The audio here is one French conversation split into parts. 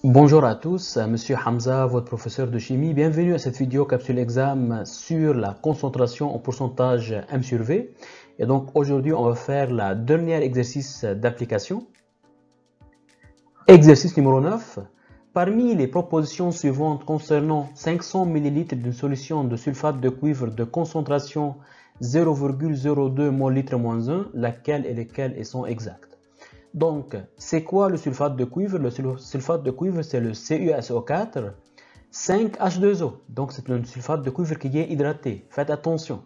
Bonjour à tous, Monsieur Hamza, votre professeur de chimie. Bienvenue à cette vidéo capsule exam sur la concentration en pourcentage M sur V. Et donc aujourd'hui, on va faire le dernier exercice d'application. Exercice numéro 9. Parmi les propositions suivantes concernant 500 ml d'une solution de sulfate de cuivre de concentration 0,02 mol litre moins 1, laquelle et lesquelles sont exactes. Donc, c'est quoi le sulfate de cuivre? Le sulfate de cuivre, c'est le CuSO4 5H2O. Donc, c'est un sulfate de cuivre qui est hydraté. Faites attention.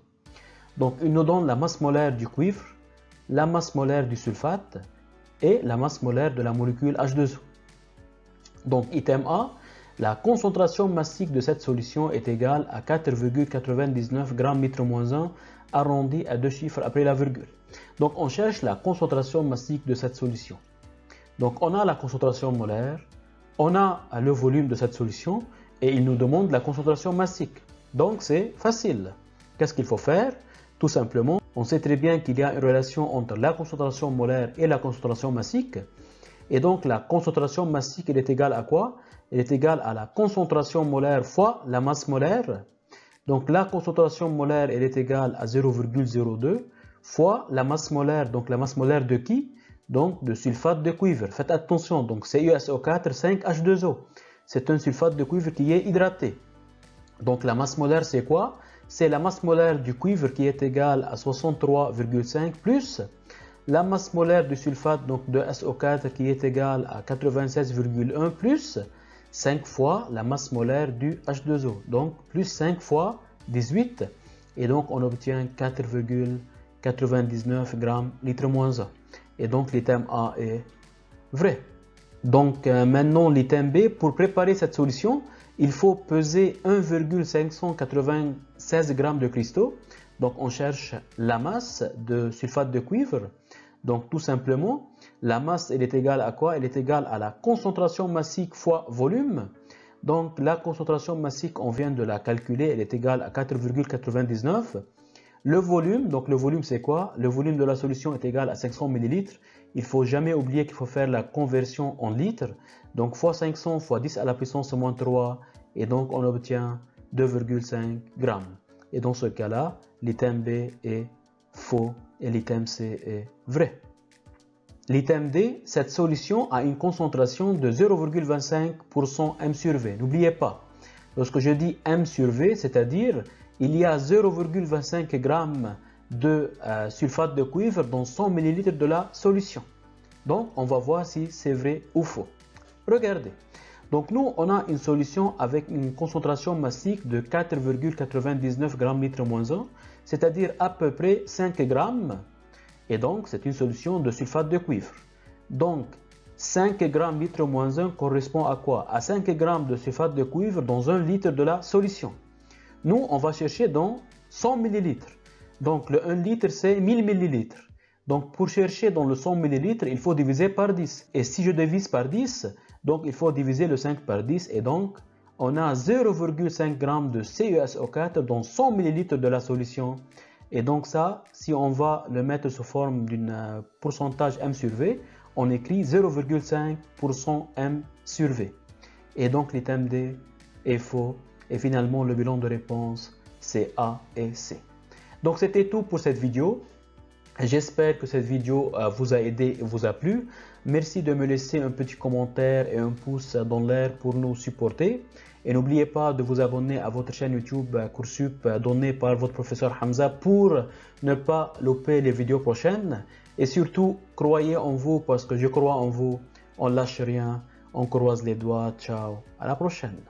Donc, il nous donne la masse molaire du cuivre, la masse molaire du sulfate et la masse molaire de la molécule H2O. Donc, item A, la concentration massique de cette solution est égale à 4,99 g litre moins 1 arrondi à deux chiffres après la virgule. Donc on cherche la concentration massique de cette solution. Donc on a la concentration molaire, on a le volume de cette solution et il nous demande la concentration massique. Donc c'est facile. Qu'est-ce qu'il faut faire? Tout simplement, on sait très bien qu'il y a une relation entre la concentration molaire et la concentration massique. Et donc la concentration massique elle est égale à quoi? Elle est égale à la concentration molaire fois la masse molaire. Donc la concentration molaire elle est égale à 0,02 fois la masse molaire. Donc la masse molaire de qui? Donc de sulfate de cuivre. Faites attention, donc CuSO4 5H2O. C'est un sulfate de cuivre qui est hydraté. Donc la masse molaire c'est quoi? C'est la masse molaire du cuivre qui est égale à 63,5 plus la masse molaire du sulfate donc de SO4 qui est égale à 96,1 plus 5 fois la masse molaire du H2O. Donc plus 5 fois 18 et donc on obtient 4,99 g litre moins 1. Et donc l'item A est vrai. Donc maintenant l'item B, pour préparer cette solution, il faut peser 1,596 g de cristaux. Donc on cherche la masse de sulfate de cuivre. Donc tout simplement, la masse elle est égale à quoi? Elle est égale à la concentration massique fois volume. Donc la concentration massique, on vient de la calculer, elle est égale à 4,99. Le volume, donc le volume c'est quoi? Le volume de la solution est égal à 500 ml. Il ne faut jamais oublier qu'il faut faire la conversion en litres. Donc fois 500 fois 10 à la puissance moins 3. Et donc on obtient 2,5 g. Et dans ce cas-là, l'item B est faux et l'item C est vrai. L'item D, cette solution a une concentration de 0,25% M sur V. N'oubliez pas, lorsque je dis M sur V, c'est-à-dire il y a 0,25 g de sulfate de cuivre dans 100 ml de la solution. Donc on va voir si c'est vrai ou faux. Regardez. Donc nous, on a une solution avec une concentration massique de 4,99 g litre moins 1, c'est-à-dire à peu près 5 g. Et donc, c'est une solution de sulfate de cuivre. Donc, 5 g litre moins 1 correspond à quoi? À 5 g de sulfate de cuivre dans 1 litre de la solution. Nous, on va chercher dans 100 ml. Donc, le 1 litre, c'est 1000 ml. Donc, pour chercher dans le 100 ml, il faut diviser par 10. Et si je divise par 10, donc il faut diviser le 5 par 10. Et donc, on a 0,5 g de CuSO4 dans 100 ml de la solution. Et donc ça, si on va le mettre sous forme d'un pourcentage M sur V, on écrit 0,5% M sur V. Et donc l'item D est faux. Et finalement, le bilan de réponse, c'est A et C. Donc c'était tout pour cette vidéo. J'espère que cette vidéo vous a aidé et vous a plu. Merci de me laisser un petit commentaire et un pouce dans l'air pour nous supporter. Et n'oubliez pas de vous abonner à votre chaîne YouTube Coursup donnée par votre professeur Hamza pour ne pas louper les vidéos prochaines. Et surtout, croyez en vous parce que je crois en vous. On lâche rien, on croise les doigts. Ciao, à la prochaine.